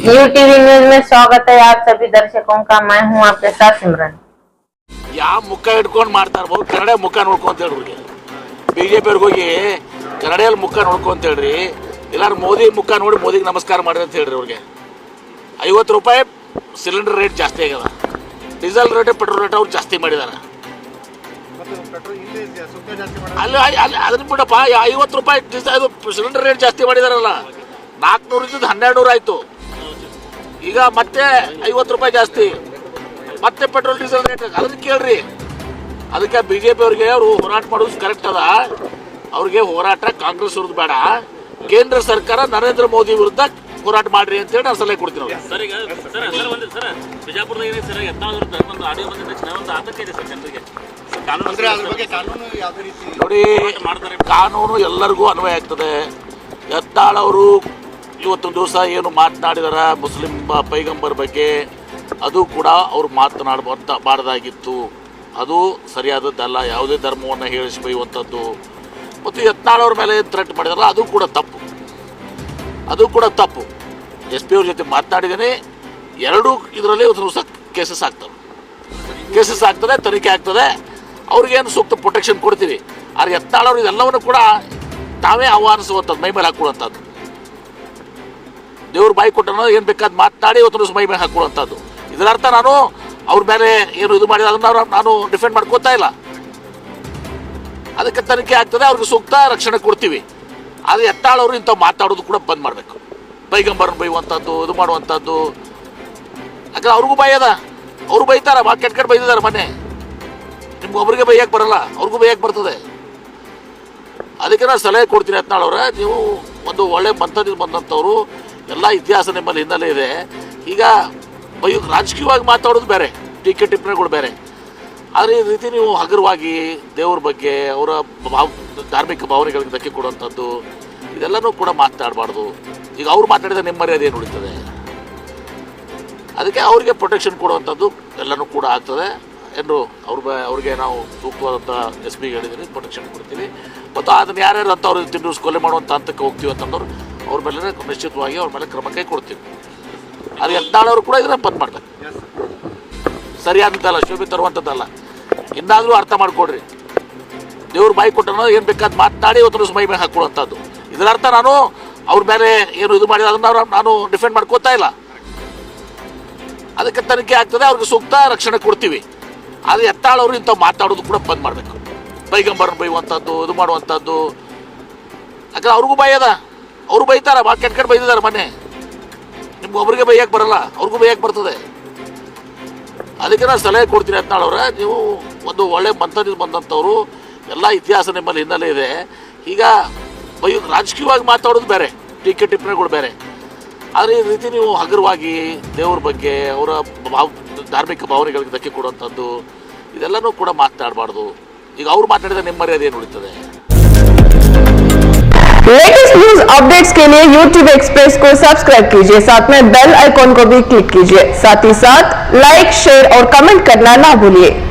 UTV news में स्वागत है आप सभी दर्शकों का। मैं हूं आपके साथ सिमरन। ಯಾವ ಮುಖ ಇಟ್ಕೊಂಡು ಮಾಡ್ತಾರ ಕನ್ನಡ ಮುಖ ನೋಡ್ಕೊಂತ ಹೇಳ್ರಿ ಬಿಜೆಪಿ ಅವ್ರಿಗೆ ಹೋಗಿ ಕನ್ನಡಿಯಲ್ಲಿ ಮುಖ ನೋಡ್ಕೊಂತ ಹೇಳ್ರಿ ಎಲ್ಲಾರು ಮೋದಿ ಮುಖ ನೋಡಿ ಮೋದಿಗೆ ನಮಸ್ಕಾರ ಮಾಡ್ರಿ ಅಂತ ಹೇಳ್ರಿ ಅವ್ರಿಗೆ 50 ರೂಪಾಯಿ ಸಿಲಿಂಡರ್ ರೇಟ್ ಜಾಸ್ತಿ ಆಗ್ಯದ ಡೀಸೆಲ್ ರೇಟ್ ಪೆಟ್ರೋಲ್ ರೇಟ್ ಅವ್ರು ಜಾಸ್ತಿ ಮಾಡಿದಾರೆ ಅಲ್ಲಿ ಅದನ್ನ ಬಿಡಪ್ಪ 50 ರೂಪಾಯಿ ಸಿಲಿಂಡರ್ ರೇಟ್ ಜಾಸ್ತಿ ಮಾಡಿದಾರಲ್ಲ 400 ಇದ್ದು 1200 ಆಯ್ತು ಈಗ ಮತ್ತೆ 50 ರೂಪಾಯಿ ಜಾಸ್ತಿ ಮತ್ತೆ ಪೆಟ್ರೋಲ್ ಡೀಸೆಲ್ ರೇಟ್ ಅದನ್ನ ಕೇಳ್ರಿ ಅದಕ್ಕೆ ಬಿಜೆಪಿ ಅವ್ರಿಗೆ ಅವರು ಹೋರಾಟ ಮಾಡೋದು ಕರೆಕ್ಟ್ ಅದ ಅವ್ರಿಗೆ ಹೋರಾಟ ಕಾಂಗ್ರೆಸ್ ವಿರುದ್ಧ ಬೇಡ ಕೇಂದ್ರ ಸರ್ಕಾರ ನರೇಂದ್ರ ಮೋದಿ ವಿರುದ್ಧ ಹೋರಾಟ ಮಾಡ್ರಿ ಅಂತ ಹೇಳಿ ನಾನು ಸಲಹೆ ಕೊಡ್ತೀನಿ ನೋಡಿ ಕಾನೂನು ಎಲ್ಲರಿಗೂ ಅನ್ವಯ ಆಗ್ತದೆ ಯತ್ನಾಳ್ ಅವರು ಇವತ್ತೊಂದು ದಿವಸ ಏನು ಮಾತನಾಡಿದಾರ ಮುಸ್ಲಿಂ ಪೈಗಂಬರ್ ಬಗ್ಗೆ ಅದು ಕೂಡ ಅವ್ರು ಮಾತನಾಡಬಾರ್ದಾಗಿತ್ತು ಅದು ಸರಿಯಾದದ್ದಲ್ಲ ಯಾವುದೇ ಧರ್ಮವನ್ನು ಹೇಳಿಸಿ ಬೈಯುವಂಥದ್ದು ಮತ್ತು ಯತ್ನಾಳ್ ಅವ್ರ ಮೇಲೆ ಥ್ರೆಟ್ ಮಾಡಿದಾರಲ್ಲ ಅದು ಕೂಡ ತಪ್ಪು ಎಸ್ ಪಿ ಅವ್ರ ಜೊತೆ ಮಾತನಾಡಿದ್ದೇನೆ ಎರಡೂ ಇದರಲ್ಲಿ ಒಂದು ದಿವಸ ಕೇಸಸ್ ಆಗ್ತದೆ ತನಿಖೆ ಆಗ್ತದೆ ಅವ್ರಿಗೇನು ಸೂಕ್ತ ಪ್ರೊಟೆಕ್ಷನ್ ಕೊಡ್ತೀವಿ ಆದರೆ ಯತ್ನಾಳ್ ಅವ್ರು ಇದೆಲ್ಲವನ್ನು ಕೂಡ ತಾವೇ ಆಹ್ವಾನಿಸುವಂಥದ್ದು ಮೈ ಮೇಲೆ ಹಾಕೊಳ್ಳುವಂಥದ್ದು ದೇವ್ರ ಬಾಯಿ ಕೊಟ್ಟನ ಏನು ಬೇಕಾದ ಮಾತನಾಡಿ ಇವತ್ತು ದಿವಸ ಮೈ ಮೇಲೆ ಹಾಕೊಳ್ಳುವಂಥದ್ದು ಇದರರ್ಥ ನಾನು ಅವ್ರ ಮೇಲೆ ಏನು ಇದು ಮಾಡಿದ ಅದನ್ನ ನಾನು ಡಿಫೆಂಡ್ ಮಾಡ್ಕೋತಾ ಇಲ್ಲ ಅದಕ್ಕೆ ತನಿಖೆ ಆಗ್ತದೆ ಅವ್ರಿಗೆ ಸೂಕ್ತ ರಕ್ಷಣೆ ಕೊಡ್ತೀವಿ ಆದರೆ ಯತ್ನಾಳ್ ಅವರು ಇಂಥ ಮಾತಾಡೋದು ಕೂಡ ಬಂದ್ ಮಾಡಬೇಕು ಪೈಗಂಬರನ್ನ ಬೈಯುವಂಥದ್ದು ಇದು ಮಾಡುವಂಥದ್ದು ಯಾಕಂದ್ರೆ ಅವ್ರಿಗೂ ಭಯ ಅದ ಅವರು ಬೈತಾರ ಕೆಟ್ಟ ಬೈದಿದ್ದಾರೆ ಮೊನ್ನೆ ನಿಮ್ಗೆ ಒಬ್ರಿಗೆ ಬೈಯಕ್ಕೆ ಬರಲ್ಲ ಅವ್ರಿಗೂ ಬೈಯಕ್ಕೆ ಬರ್ತದೆ ಅದಕ್ಕೆ ನಾನು ಸಲಹೆ ಕೊಡ್ತೀನಿ ಯತ್ನಾಳ್ ಅವರ ನೀವು ಒಂದು ಒಳ್ಳೆ ಮಂತದಿಂದ ಬಂದಂಥವ್ರು ಎಲ್ಲ ಇತಿಹಾಸ ನಿಮ್ಮಲ್ಲಿ ಹಿನ್ನೆಲೆ ಇದೆ ಈಗ ರಾಜಕೀಯವಾಗಿ ಮಾತಾಡೋದು ಬೇರೆ ಟೀಕೆ ಟಿಪ್ಪಣಿಗಳು ಬೇರೆ ಆದರೆ ಈ ರೀತಿ ನೀವು ಹಗುರವಾಗಿ ದೇವ್ರ ಬಗ್ಗೆ ಅವರ ಧಾರ್ಮಿಕ ಭಾವನೆಗಳಿಗೆ ಧಕ್ಕೆ ಕೊಡುವಂಥದ್ದು ಇದೆಲ್ಲನೂ ಕೂಡ ಮಾತನಾಡಬಾರ್ದು ಈಗ ಅವ್ರು ಮಾತಾಡಿದ ನಿಮ್ಮ ಮರ್ಯಾದೆ ಏನು ಉಳಿತದೆ ಅದಕ್ಕೆ ಅವರಿಗೆ ಪ್ರೊಟೆಕ್ಷನ್ ಕೊಡುವಂಥದ್ದು ಎಲ್ಲನೂ ಕೂಡ ಆಗ್ತದೆ ಏನು ಅವ್ರಿಗೆ ನಾವು ಸೂಕ್ತವಾದಂಥ ಎಸ್ ಪಿಗೆ ಹೇಳಿದ್ದೀನಿ ಪ್ರೊಟೆಕ್ಷನ್ ಕೊಡ್ತೀವಿ ಮತ್ತು ಅದನ್ನು ಯಾರ್ಯಾರು ಅಂತ ಅವ್ರಿಗೆ ತಿಂದು ಕೊಲೆ ಮಾಡುವಂಥ ಹಂತಕ್ಕೆ ಹೋಗ್ತೀವಿ ಅಂತಂದವ್ರು ಅವ್ರ ಮೇಲೆ ನಿಶ್ಚಿತವಾಗಿ ಅವ್ರ ಮೇಲೆ ಕ್ರಮ ಕೈ ಕೊಡ್ತೀವಿ ಅದು ಯತ್ನಾಳ್ ಅವರು ಕೂಡ ಇದನ್ನ ಬಂದ್ ಮಾಡ್ಬೇಕು ಸರಿಯಾದದ್ದಲ್ಲ ಶೋಭೆ ತರುವಂಥದ್ದಲ್ಲ ಇನ್ನಾದರೂ ಅರ್ಥ ಮಾಡ್ಕೊಡ್ರಿ ದೇವ್ರ ಬಾಯಿ ಕೊಟ್ಟನ ಏನು ಬೇಕಾದ ಮಾತನಾಡಿ ಇವತ್ತು ದಿವಸ ಮೈ ಮೇಲೆ ಹಾಕೊಳ್ಳುವಂಥದ್ದು ಇದರರ್ಥ ನಾನು ಅವ್ರ ಮೇಲೆ ಏನು ಇದು ಮಾಡಿದ ಅದನ್ನ ನಾನು ಡಿಫೆಂಡ್ ಮಾಡ್ಕೋತಾ ಇಲ್ಲ ಅದಕ್ಕೆ ತನಿಖೆ ಆಗ್ತದೆ ಅವ್ರಿಗೆ ಸೂಕ್ತ ರಕ್ಷಣೆ ಕೊಡ್ತೀವಿ ಆದರೆ ಯತ್ನಾಳ್ ಅವರು ಇಂಥ ಮಾತಾಡೋದು ಕೂಡ ಬಂದ್ ಮಾಡಬೇಕು ಪೈಗಂಬರನ್ನ ಬೈಯುವಂಥದ್ದು ಇದು ಮಾಡುವಂಥದ್ದು ಯಾಕಂದ್ರೆ ಅವ್ರಿಗೂ ಭಯ ಅದ ಅವರು ಬೈತಾರ ಕೆಟ್ಟ ಬೈದಿದ್ದಾರೆ ಮೊನ್ನೆ ನಿಮ್ಗೆ ಒಬ್ರಿಗೆ ಬೈಯಕ್ಕೆ ಬರಲ್ಲ ಅವ್ರಿಗೂ ಬೈಯಕ್ಕೆ ಬರ್ತದೆ ಅದಕ್ಕೆ ನಾನು ಸಲಹೆ ಕೊಡ್ತೀನಿ ಯತ್ನಾಳ್ ಅವರ ನೀವು ಒಂದು ಒಳ್ಳೆ ಮಂತದಿಂದ ಬಂದಂಥವ್ರು ಎಲ್ಲ ಇತಿಹಾಸ ನಿಮ್ಮಲ್ಲಿ ಹಿನ್ನೆಲೆ ಇದೆ ಈಗ ರಾಜಕೀಯವಾಗಿ ಮಾತಾಡೋದು ಬೇರೆ ಟೀಕೆ ಟಿಪ್ಪಣಿಗಳು ಬೇರೆ ಆದರೆ ಈ ರೀತಿ ನೀವು ಹಗುರವಾಗಿ ದೇವ್ರ ಬಗ್ಗೆ ಅವರ ಧಾರ್ಮಿಕ ಭಾವನೆಗಳಿಗೆ ಧಕ್ಕೆ ಕೊಡುವಂಥದ್ದು ಇದೆಲ್ಲನೂ ಕೂಡ ಮಾತನಾಡಬಾರ್ದು ಈಗ ಅವ್ರು ಮಾತಾಡಿದ ನಿಮ್ಮ ಮರ್ಯಾದೆ ಏನು ಉಳಿತದೆ लेटेस्ट न्यूज अपडेट्स के लिए YouTube एक्सप्रेस को सब्सक्राइब कीजिए, साथ में बेल आइकॉन को भी क्लिक कीजिए, साथ ही साथ लाइक, शेयर और कमेंट करना ना भूलिए।